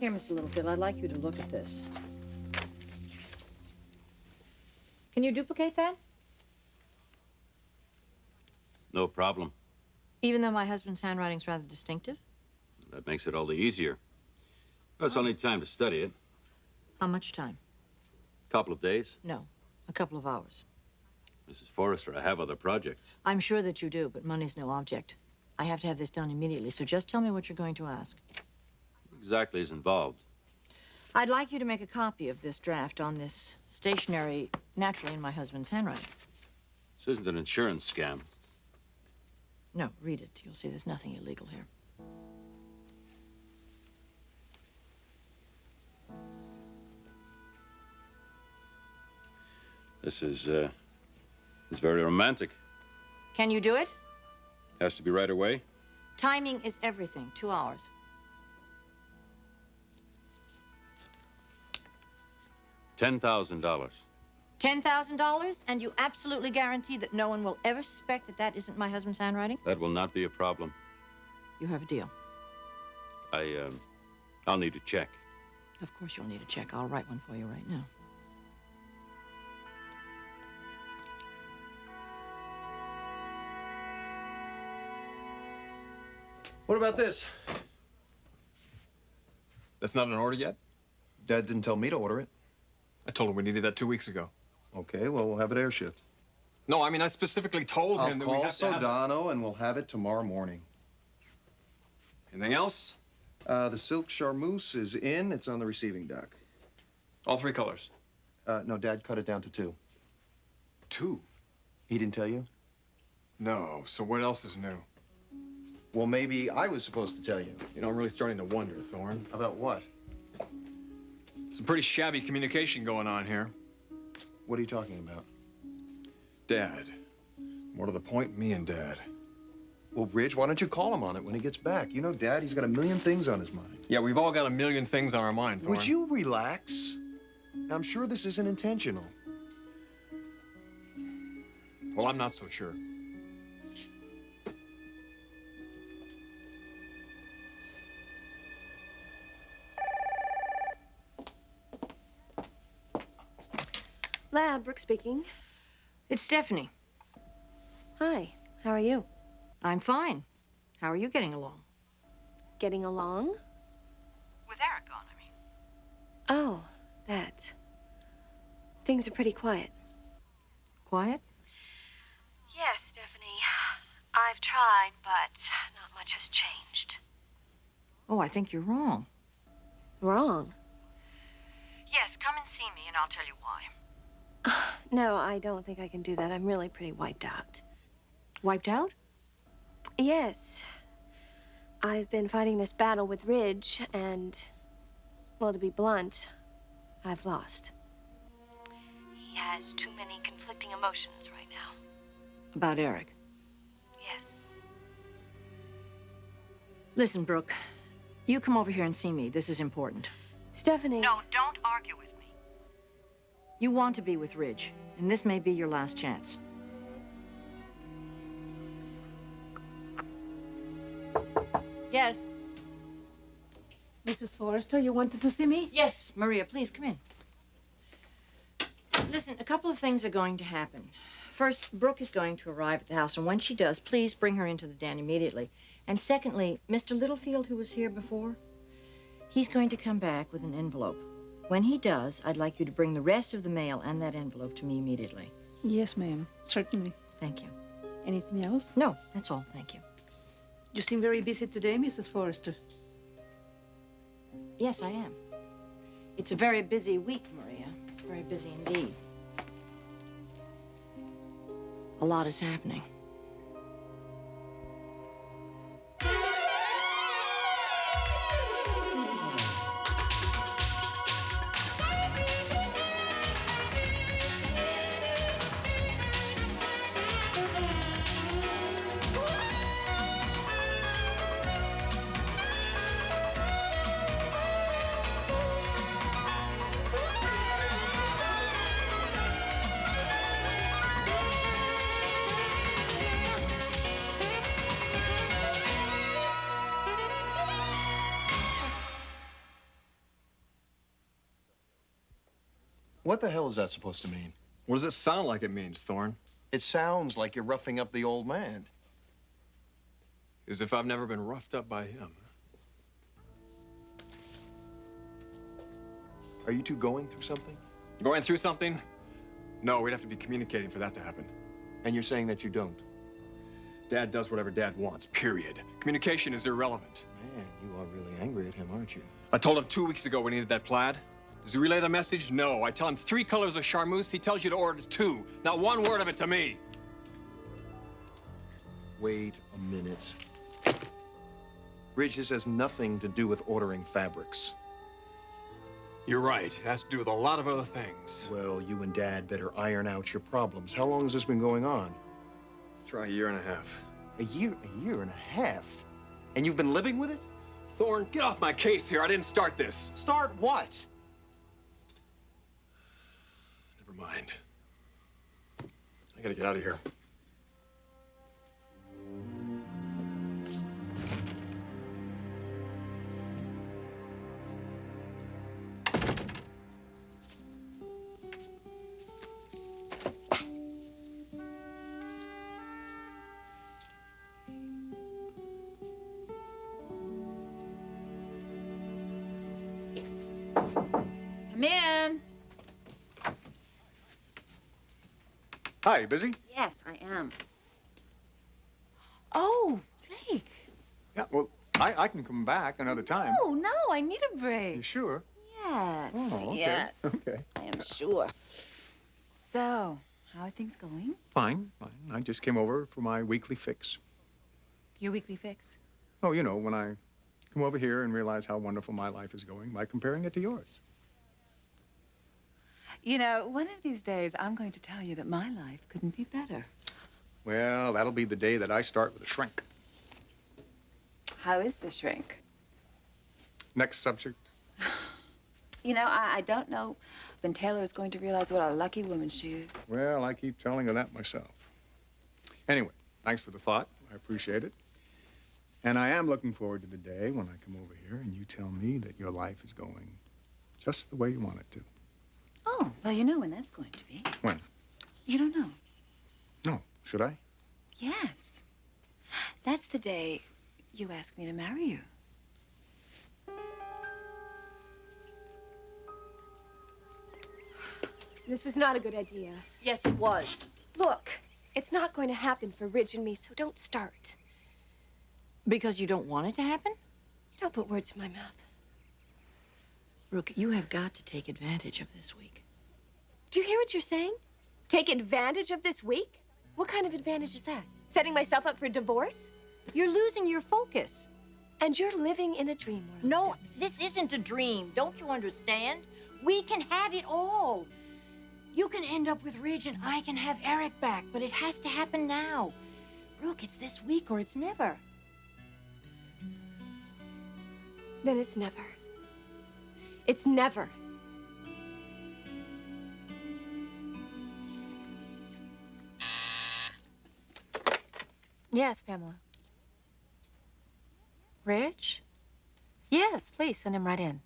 Here, Mr. Littlefield, I'd like you to look at this. Can you duplicate that? No problem. Even though my husband's handwriting's rather distinctive? That makes it all the easier. Well, it's only time to study it. How much time? A couple of days. No, a couple of hours. Mrs. Forrester, I have other projects. I'm sure that you do, but money's no object. I have to have this done immediately, so just tell me what you're going to ask. What exactly is involved? I'd like you to make a copy of this draft on this stationery, naturally in my husband's handwriting. This isn't an insurance scam. No, read it. You'll see there's nothing illegal here. This is very romantic. Can you do it? Has to be right away. Timing is everything. 2 hours. $10,000. $10,000? And you absolutely guarantee that no one will ever suspect that that isn't my husband's handwriting? That will not be a problem. You have a deal. I'll need a check. Of course you'll need a check. I'll write one for you right now. What about this? That's not an order yet? Dad didn't tell me to order it. I told him we needed that 2 weeks ago. Okay, well, we'll have it airshipped. No, I mean, I specifically told him that we I'll have call to have it. Sodano and we'll have it tomorrow morning. Anything else? The silk charmeuse is in. It's on the receiving dock. All 3 colors. No, Dad cut it down to 2. 2? He didn't tell you? No, so what else is new? Well, maybe I was supposed to tell you. You know, I'm really starting to wonder, Thorne. About what? Some pretty shabby communication going on here. What are you talking about? Dad. More to the point, me and Dad. Well, Ridge, why don't you call him on it when he gets back? You know, Dad, he's got a million things on his mind. Yeah, we've all got a million things on our mind, Thorne. Would you relax? I'm sure this isn't intentional. Well, I'm not so sure. Lab, Brooke speaking. It's Stephanie. Hi, how are you? I'm fine. How are you getting along? Getting along? With Eric gone, I mean. Oh, that. Things are pretty quiet. Quiet? Yes, Stephanie. I've tried, but not much has changed. Oh, I think you're wrong. Wrong? Yes, come and see me and I'll tell you why. No, I don't think I can do that. I'm really pretty wiped out. Wiped out? Yes. I've been fighting this battle with Ridge, and, well, to be blunt, I've lost. He has too many conflicting emotions right now. About Eric. Yes. Listen, Brooke, you come over here and see me. This is important. Stephanie. No, don't argue with me. You want to be with Ridge, and this may be your last chance. Yes. Mrs. Forrester, you wanted to see me? Yes, Maria, please come in. Listen, a couple of things are going to happen. First, Brooke is going to arrive at the house, and when she does, please bring her into the den immediately. And secondly, Mr. Littlefield, who was here before, he's going to come back with an envelope. When he does, I'd like you to bring the rest of the mail and that envelope to me immediately. Yes, ma'am. Certainly. Thank you. Anything else? No, that's all. Thank you. You seem very busy today, Mrs. Forrester. Yes, I am. It's a very busy week, Maria. It's very busy indeed. A lot is happening. What the hell is that supposed to mean? What does it sound like it means, Thorne? It sounds like you're roughing up the old man. As if I've never been roughed up by him. Are you two going through something? Going through something? No, we'd have to be communicating for that to happen. And you're saying that you don't? Dad does whatever Dad wants, period. Communication is irrelevant. Man, you are really angry at him, aren't you? I told him 2 weeks ago we needed that plaid. Does he relay the message? No. I tell him 3 colors of charmeuse. He tells you to order 2. Not one word of it to me. Wait a minute. Ridge, this has nothing to do with ordering fabrics. You're right. It has to do with a lot of other things. Well, you and Dad better iron out your problems. How long has this been going on? Try a year and a half. A year and a half? And you've been living with it? Thorne, get off my case here. I didn't start this. Start what? Never mind. I gotta get out of here. Come in. Hi, you busy? Yes, I am. Oh, Blake. Yeah, well, I can come back another time. Oh, no, I need a break. You sure? Yes, Oh, okay. yes. Okay. I am sure. So, how are things going? Fine, fine. I just came over for my weekly fix. Your weekly fix? Oh, you know, when I come over here and realize how wonderful my life is going by comparing it to yours. You know, one of these days, I'm going to tell you that my life couldn't be better. Well, that'll be the day that I start with a shrink. How is the shrink? Next subject. You know, I don't know when Taylor is going to realize what a lucky woman she is. Well, I keep telling her that myself. Anyway, thanks for the thought. I appreciate it. And I am looking forward to the day when I come over here and you tell me that your life is going just the way you want it to. Oh, well, you know when that's going to be. When? You don't know. No. Should I? Yes. That's the day you ask me to marry you. This was not a good idea. Yes, it was. Look, it's not going to happen for Ridge and me, so don't start. Because you don't want it to happen? Don't put words in my mouth. Brooke, you have got to take advantage of this week. Do you hear what you're saying? Take advantage of this week? What kind of advantage is that? Setting myself up for divorce? You're losing your focus. And you're living in a dream world. No, Stephanie. this isn't a dream. Don't you understand? We can have it all. You can end up with Ridge and I can have Eric back, but it has to happen now. Brooke, it's this week or it's never. Then it's never. It's never. Yes, Pamela. Rich? Yes, please send him right in.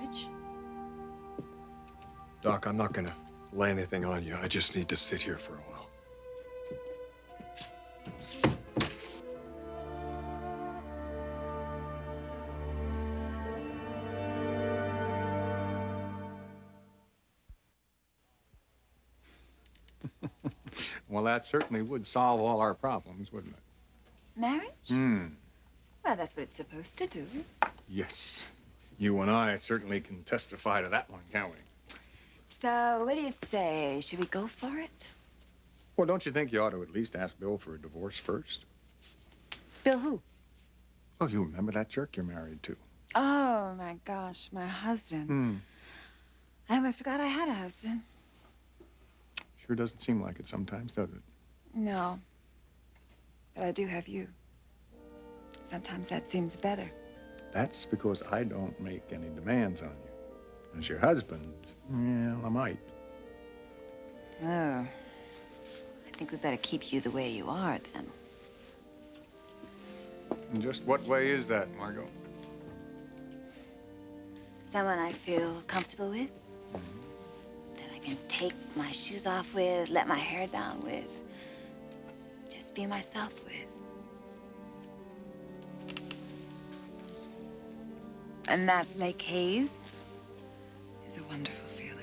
Ridge? Doc, I'm not gonna lay anything on you. I just need to sit here for a while. Well, that certainly would solve all our problems, wouldn't it? Marriage? Hmm. Well, that's what it's supposed to do. Yes. You and I certainly can testify to that one, can't we? So, what do you say? Should we go for it? Well, don't you think you ought to at least ask Bill for a divorce first? Bill who? Oh, you remember that jerk you're married to? Oh, my gosh, my husband. I almost forgot I had a husband. Sure doesn't seem like it sometimes, does it? No. But I do have you. Sometimes that seems better. That's because I don't make any demands on you. As your husband, well, I might. Oh. I think we better keep you the way you are, then. And just what way is that, Margo? Someone I feel comfortable with. That I can take my shoes off with, let my hair down with. Just be myself with. And that Lake Haze is a wonderful feeling.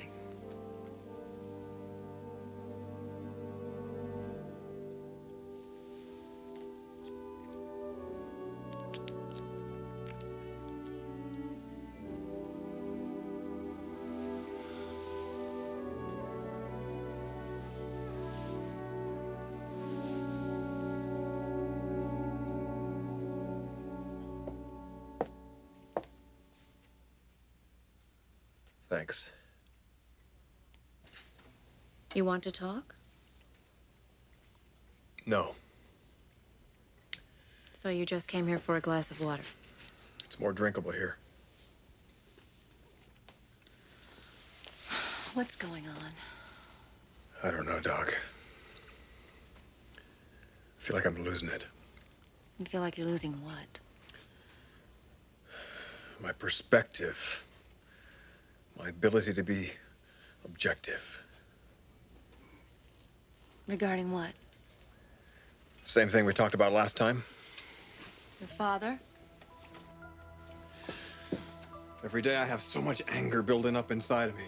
Thanks. You want to talk? No, So you just came here for a glass of water? it's more drinkable here. What's going on? I don't know, Doc. I feel like I'm losing it. You feel like you're losing what? My perspective. My ability to be objective. Regarding what? Same thing we talked about last time. Your father? Every day I have so much anger building up inside of me.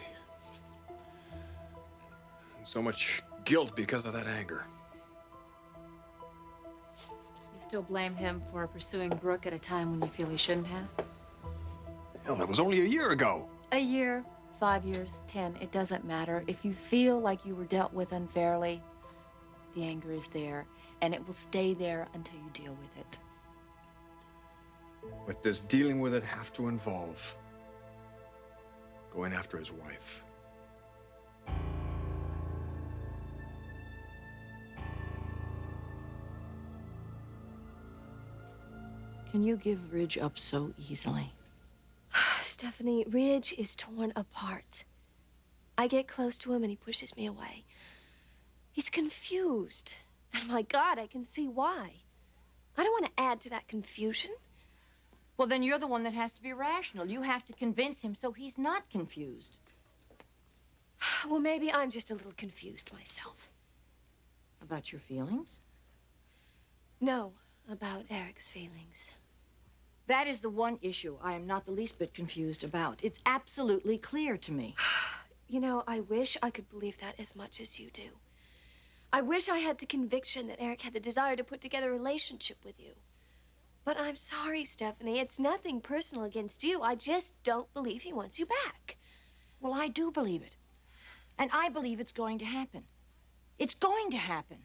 And so much guilt because of that anger. You still blame him for pursuing Brooke at a time when you feel he shouldn't have? Hell, that was only a year ago. A year, 5 years, 10, it doesn't matter. If you feel like you were dealt with unfairly, the anger is there, and it will stay there until you deal with it. But does dealing with it have to involve going after his wife? Can you give Ridge up so easily? Stephanie, Ridge is torn apart. I get close to him and he pushes me away. He's confused. And my God, I can see why. I don't want to add to that confusion. Well, then you're the one that has to be rational. You have to convince him so he's not confused. Well, maybe I'm just a little confused myself. About your feelings? No, about Eric's feelings. That is the one issue I am not the least bit confused about. It's absolutely clear to me. You know, I wish I could believe that as much as you do. I wish I had the conviction that Eric had the desire to put together a relationship with you. But I'm sorry, Stephanie. It's nothing personal against you. I just don't believe he wants you back. Well, I do believe it. And I believe it's going to happen. It's going to happen.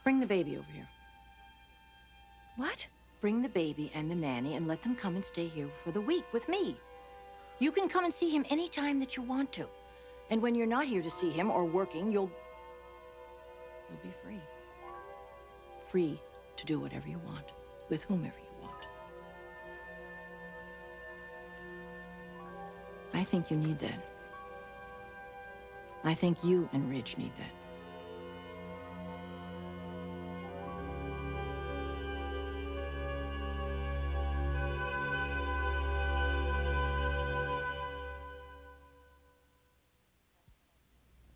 Bring the baby over here. What? Bring the baby and the nanny and let them come and stay here for the week with me. You can come and see him any time that you want to. And when you're not here to see him or working, you'll be free. Free to do whatever you want, with whomever you want. I think you need that. I think you and Ridge need that.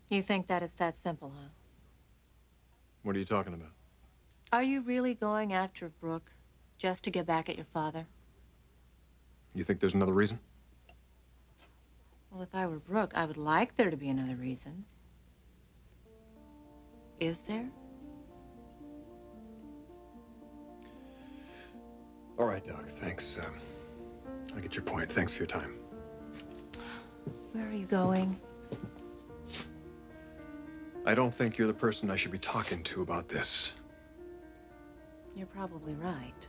You think that it's that simple, huh? What are you talking about? Are you really going after Brooke just to get back at your father? You think there's another reason? Well, if I were Brooke, I would like there to be another reason. Is there? All right, Doc, thanks. I get your point. Thanks for your time. Where are you going? I don't think you're the person I should be talking to about this. You're probably right.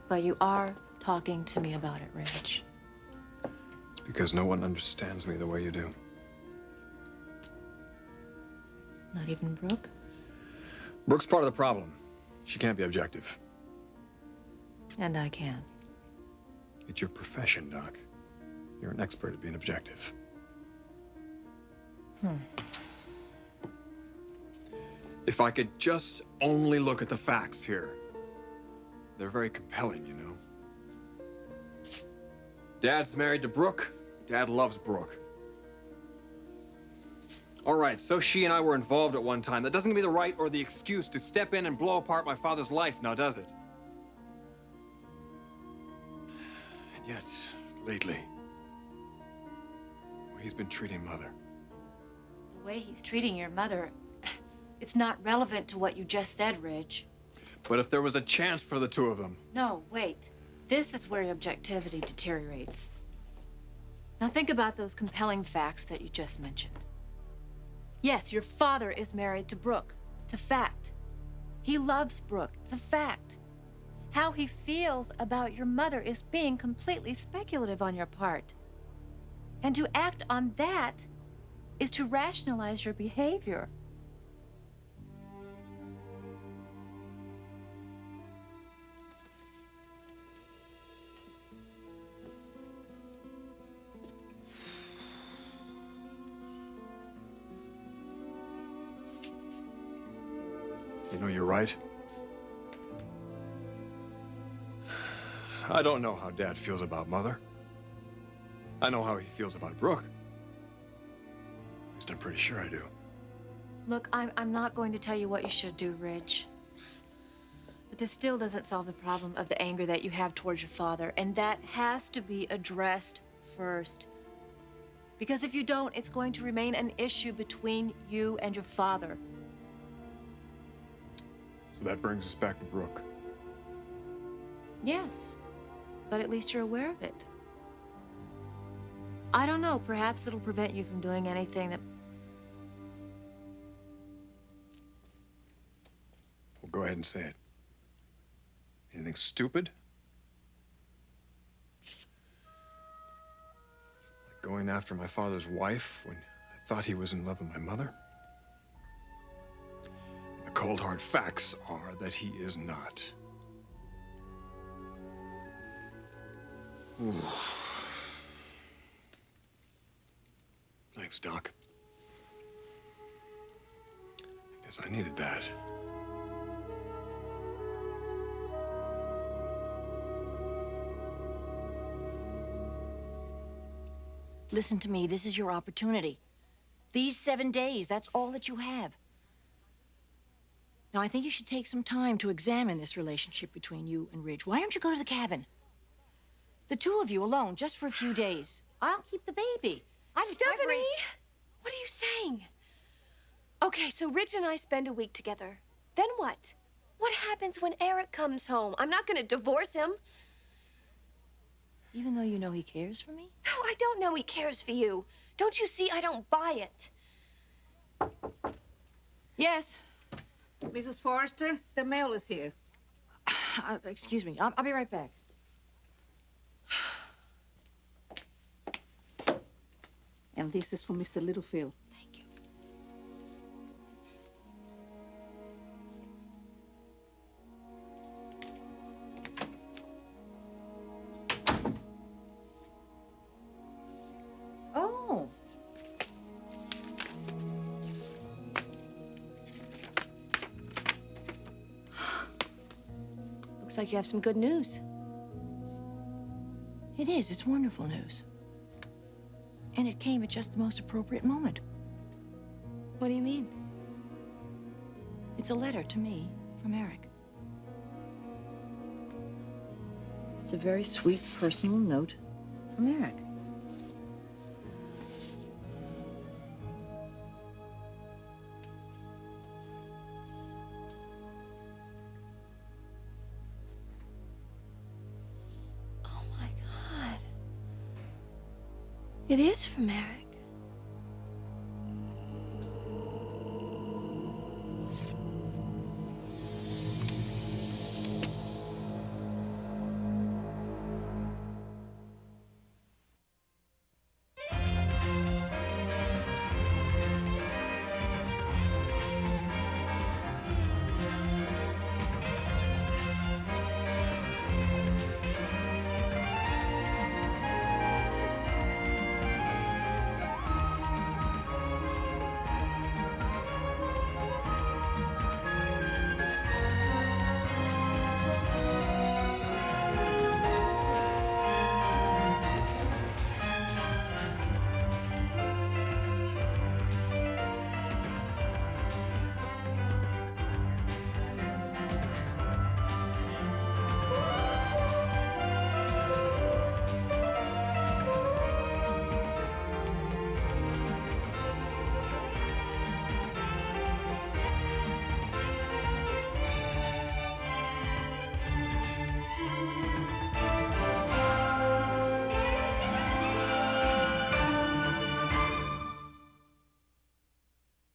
But you are talking to me about it, Ridge. It's because no one understands me the way you do. Not even Brooke? Brooke's part of the problem. She can't be objective. And I can. It's your profession, Doc. You're an expert at being objective. If I could just only look at the facts here. They're very compelling, you know. Dad's married to Brooke. Dad loves Brooke. All right, so she and I were involved at one time. That doesn't give me the right or the excuse to step in and blow apart my father's life, now does it? And yet, lately, he's been treating Mother. The way he's treating your mother, it's not relevant to what you just said, Ridge. But if there was a chance for the two of them. No, wait. This is where your objectivity deteriorates. Now think about those compelling facts that you just mentioned. Yes, your father is married to Brooke. It's a fact. He loves Brooke. It's a fact. How he feels about your mother is being completely speculative on your part. And to act on that is to rationalize your behavior. You know, you're right. I don't know how Dad feels about Mother. I know how he feels about Brooke. At least I'm pretty sure I do. Look, I'm not going to tell you what you should do, Ridge. But this still doesn't solve the problem of the anger that you have towards your father, and that has to be addressed first. Because if you don't, it's going to remain an issue between you and your father. So that brings us back to Brooke. Yes, but at least you're aware of it. I don't know, perhaps it'll prevent you from doing anything that... Well, go ahead and say it. Anything stupid? Like going after my father's wife when I thought he was in love with my mother? The cold, hard facts are that he is not. Ooh. Thanks, Doc. I guess I needed that. Listen to me. This is your opportunity. These 7 days, that's all that you have. Now, I think you should take some time to examine this relationship between you and Ridge. Why don't you go to the cabin? The two of you alone, just for a few days. I'll keep the baby. Stephanie! What are you saying? Okay, so Ridge and I spend a week together. Then what? What happens when Eric comes home? I'm not going to divorce him. Even though you know he cares for me? No, I don't know he cares for you. Don't you see I don't buy it? Yes. Mrs. Forrester, the mail is here. Excuse me. I'll be right back. And this is for Mr. Littlefield. Thank you. Oh. Looks like you have some good news. It is. It's wonderful news. And it came at just the most appropriate moment. What do you mean? It's a letter to me from Eric. It's a very sweet personal note from Eric. Oh my God. It is from Eric.